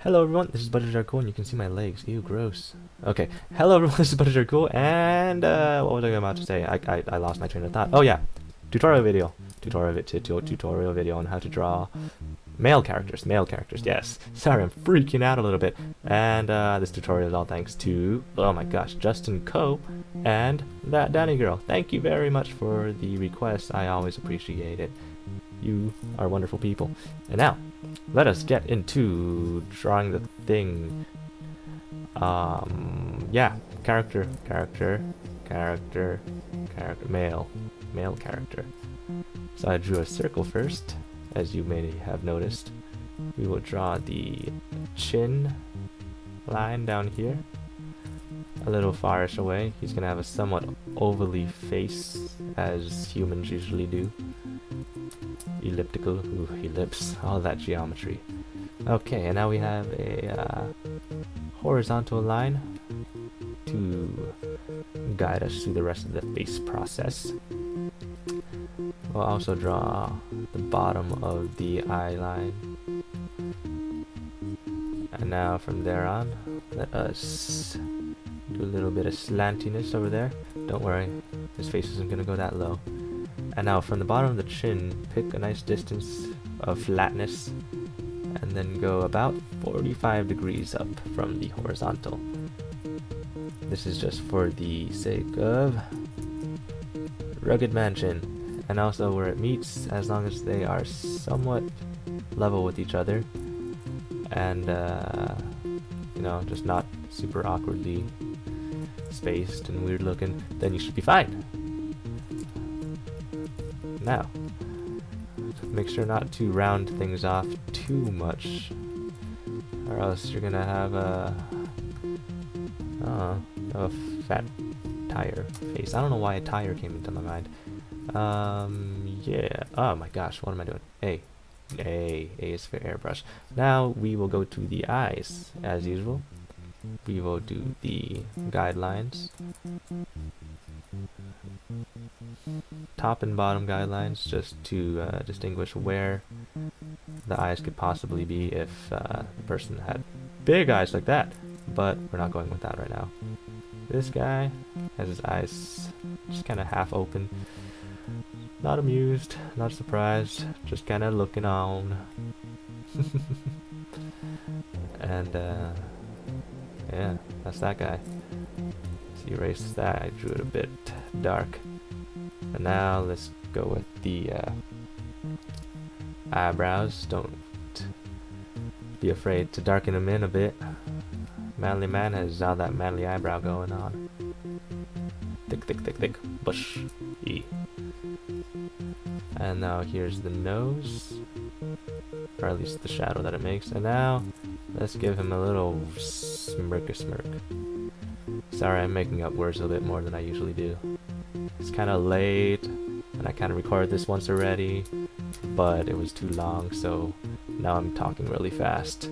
Hello everyone, this is Butterjarcool and you can see my legs. Ew, gross. Okay, hello everyone, this is Butterjarcool and what was I about to say? I lost my train of thought. Oh yeah, tutorial video. Tutorial video on how to draw male characters, yes. Sorry, I'm freaking out a little bit. And this tutorial is all thanks to, oh my gosh, Justin Coe and that Danny girl. Thank you very much for the request. I always appreciate it. You are wonderful people. And now, let us get into drawing the thing. Yeah, character, male character. So I drew a circle first, as you may have noticed. We will draw the chin line down here, a little farish away. He's gonna have a somewhat ovally face, as humans usually do. Elliptical, ooh, ellipse, all that geometry. Okay, and now we have a horizontal line to guide us through the rest of the face process. We'll also draw the bottom of the eye line. And now from there on, let us do a little bit of slantiness over there. Don't worry, his face isn't going to go that low. And now from the bottom of the chin, pick a nice distance of flatness and then go about 45 degrees up from the horizontal. This is just for the sake of rugged man chin, and also where it meets, as long as they are somewhat level with each other and you know, just not super awkwardly spaced and weird looking, then you should be fine. Now, make sure not to round things off too much, or else you're gonna have a fat tire face. I don't know why a tire came into my mind. Yeah. Oh my gosh, what am I doing? A is for airbrush. Now we will go to the eyes as usual. We will do the guidelines, top and bottom guidelines, just to distinguish where the eyes could possibly be if the person had big eyes like that, but we're not going with that right now. This guy has his eyes just kind of half open, not amused, not surprised, just kind of looking on. And yeah, that's that guy. So erase that, I drew it a bit dark. And now let's go with the eyebrows. Don't be afraid to darken them in a bit. Manly man has all that manly eyebrow going on. Thick, bush. E. And now here's the nose, or at least the shadow that it makes. And now let's give him a little smirk. Sorry, I'm making up words a bit more than I usually do. It's kind of late, and I kind of recorded this once already, but it was too long, so now I'm talking really fast.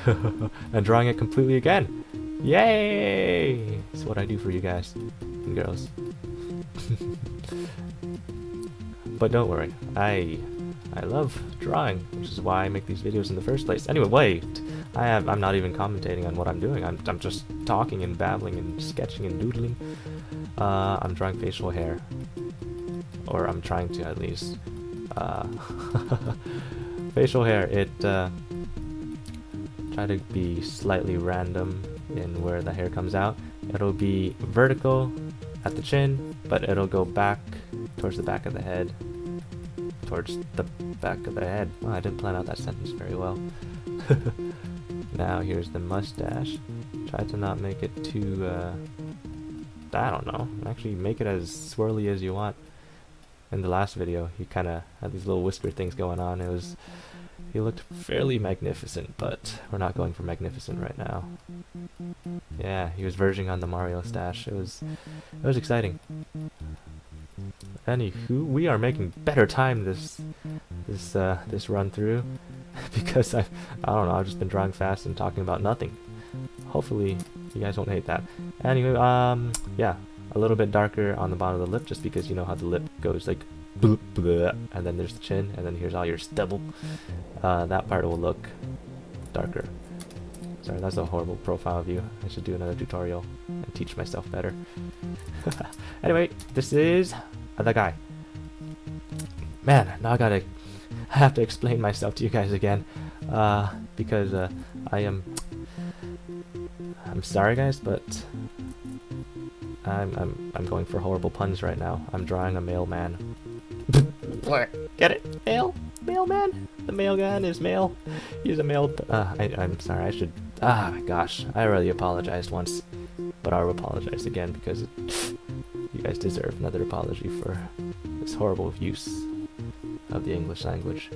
And drawing it completely again. Yay! It's what I do for you guys and girls. But don't worry, I love drawing, which is why I make these videos in the first place. Anyway, wait, I'm not even commentating on what I'm doing. I'm just talking and babbling and sketching and doodling. I'm drawing facial hair, or I'm trying to at least. Facial hair. It try to be slightly random in where the hair comes out. It'll be vertical at the chin, but it'll go back towards the back of the head. Towards the back of the head. Oh, I didn't plan out that sentence very well. Now here's the mustache. Try to not make it too, I don't know. Actually make it as swirly as you want. In the last video, he kind of had these little whisker things going on. He looked fairly magnificent, but we're not going for magnificent right now. Yeah, he was verging on the Mario stash. It was exciting. Anywho, we are making better time this run through because I don't know, I've just been drawing fast and talking about nothing. Hopefully you guys won't hate that. Anyway, yeah, a little bit darker on the bottom of the lip, just because you know how the lip goes like bloop, bleh, and then there's the chin, and then here's all your stubble. That part will look darker. Sorry, that's a horrible profile view. I should do another tutorial and teach myself better. Anyway, this is the guy. Man, now I have to explain myself to you guys again, because I'm sorry guys, but I'm going for horrible puns right now. I'm drawing a mailman. Get it? Mailman? The mailman is male. He's a male. I'm sorry. I should. Gosh. I already apologized once, but I'll apologize again because you guys deserve another apology for this horrible use of the English language.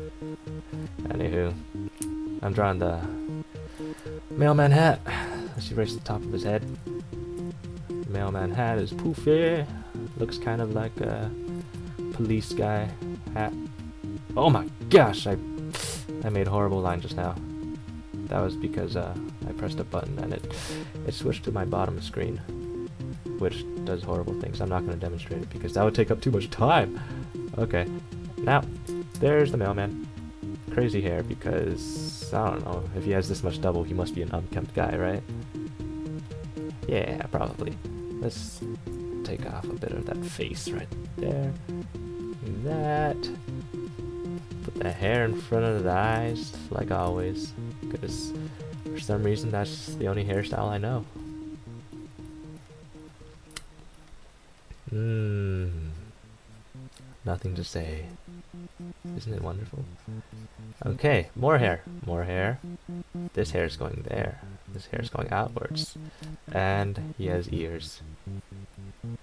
Anywho, I'm drawing the mailman hat. Let's erase the top of his head. Mailman hat is poofy. Looks kind of like a police guy hat. Oh my gosh, I made a horrible line just now. That was because I pressed a button and it switched to my bottom screen, which does horrible things. I'm not going to demonstrate it because that would take up too much time. Okay, now there's the mailman. Crazy hair because I don't know, if he has this much double, he must be an unkempt guy, right? Yeah, probably. Let's take off a bit of that face right there. Do that. Put the hair in front of the eyes, like always, because for some reason that's the only hairstyle I know. Nothing to say. Isn't it wonderful? Okay, more hair. More hair. This hair is going there. This hair is going outwards. And he has ears.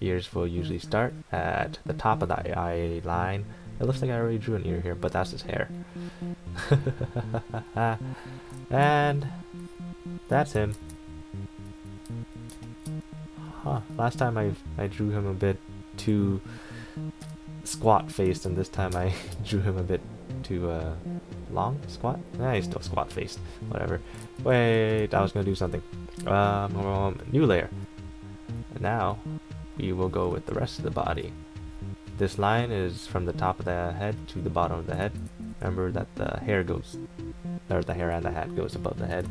Ears will usually start at the top of the eye line. It looks like I already drew an ear here, but that's his hair. And that's him. Huh. Last time I drew him a bit too squat-faced, and this time I drew him a bit too long? Squat? Nah, he's still squat-faced. Whatever. Wait, I was gonna do something. New layer. And now we will go with the rest of the body. This line is from the top of the head to the bottom of the head. Remember that the hair goes, or the hair and the hat goes above the head.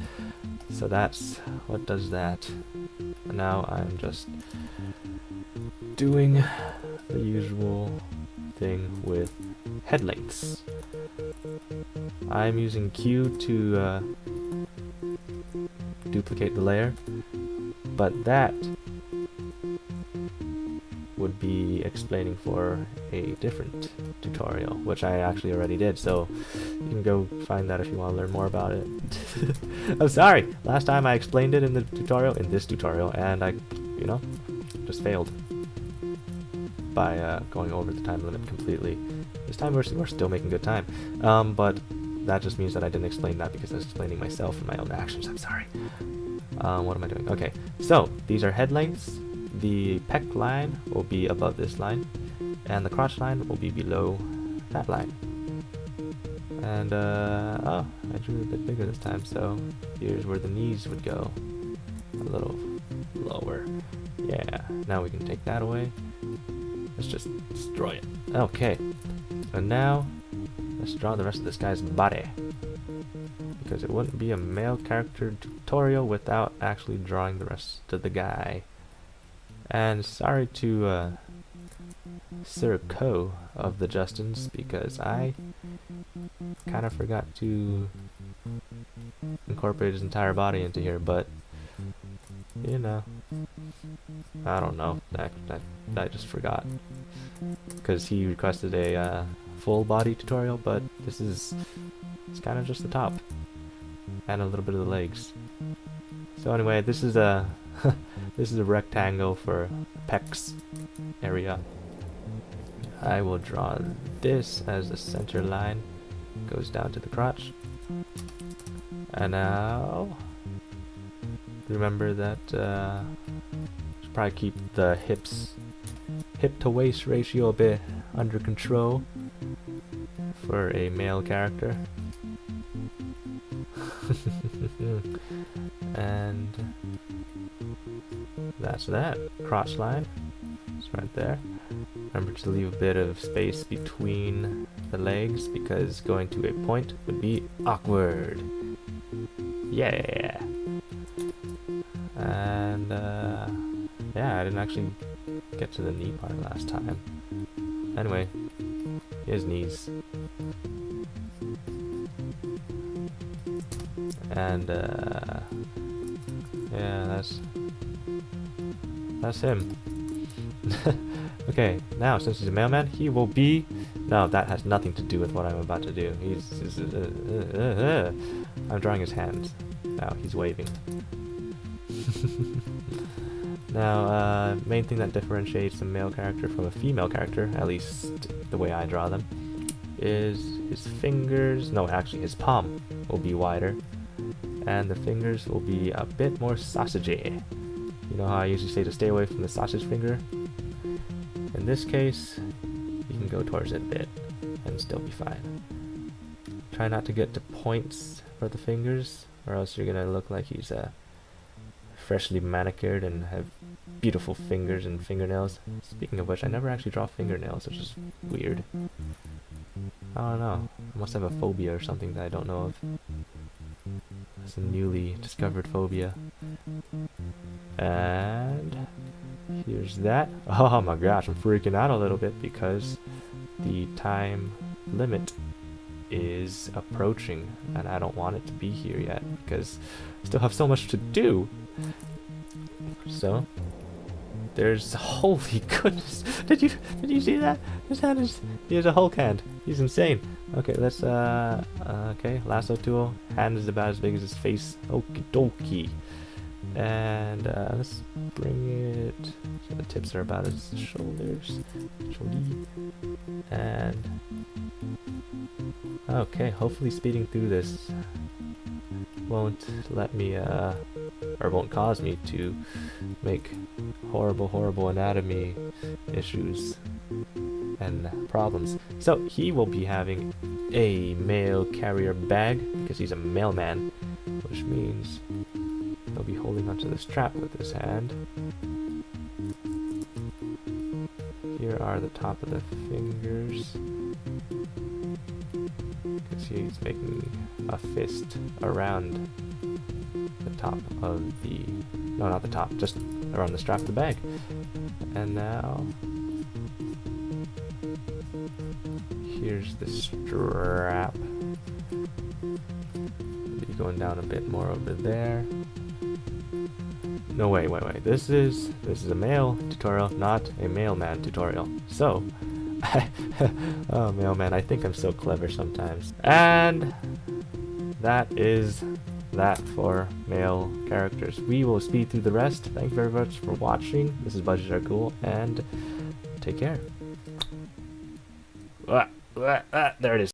So that's what does that. And now I'm just doing the usual thing with head lengths. I'm using Q to duplicate the layer, but that would be explaining for a different tutorial, which I actually already did, so you can go find that if you want to learn more about it. I'm sorry, last time I explained it in the tutorial, in this tutorial, and I, you know, just failed by going over the time limit completely. This time we're still making good time, but that just means that I didn't explain that because I was explaining myself and my own actions. I'm sorry. What am I doing? Okay, so these are head lengths. The pec line will be above this line, and the crotch line will be below that line. And oh, I drew a bit bigger this time, so here's where the knees would go. A little lower. Yeah, now we can take that away. Let's just destroy it. Okay, so now let's draw the rest of this guy's body, because it wouldn't be a male character tutorial without actually drawing the rest of the guy. And sorry to Sir Co of the Justins, because I kind of forgot to incorporate his entire body into here, but you know, I don't know, I just forgot, because he requested a full body tutorial, but it's kind of just the top and a little bit of the legs. So anyway, this is a this is a rectangle for pecs area. I will draw this as the center line, goes down to the crotch. And now remember that should probably keep the hip to waist ratio a bit under control for a male character. And that's that. Crotch line. It's right there. Remember to leave a bit of space between the legs, because going to a point would be awkward. Yeah. And yeah, I didn't actually get to the knee part last time. Anyway, his knees. And yeah, that's him. Okay, now since he's a mailman, he will be. No, that has nothing to do with what I'm about to do. I'm drawing his hands. Now he's waving. Now, main thing that differentiates a male character from a female character, at least the way I draw them, is his fingers. No, actually, his palm will be wider, and the fingers will be a bit more sausagey. You know how I usually say to stay away from the sausage finger? In this case, you can go towards it a bit and still be fine. Try not to get to points for the fingers, or else you're gonna look like he's freshly manicured and have beautiful fingers and fingernails. Speaking of which, I never actually draw fingernails, which is weird. I don't know. I must have a phobia or something that I don't know of. It's a newly discovered phobia. And here's that. Oh my gosh, I'm freaking out a little bit because the time limit is approaching and I don't want it to be here yet because I still have so much to do. So there's, holy goodness, did you see that? His hand is, he has a Hulk hand. He's insane. Okay, let's okay, lasso tool. Hand is about as big as his face. Okie dokie. And let's bring it so the tips are about his shoulders. And okay, hopefully speeding through this won't let me or won't cause me to make horrible anatomy issues and problems. So he will be having a mail carrier bag because he's a mailman, which means he'll be holding onto the strap with his hand. Here are the top of the fingers, because he's making a fist around the top of the, no, not the top, just around the strap of the bag. And now here's the strap. Be going down a bit more over there. No, wait. This is a male tutorial, not a mailman tutorial. So, oh, mailman, I think I'm so clever sometimes. And that is that for male characters. We will speed through the rest. Thank you very much for watching. This is Budgets Are Cool, and take care. There it is.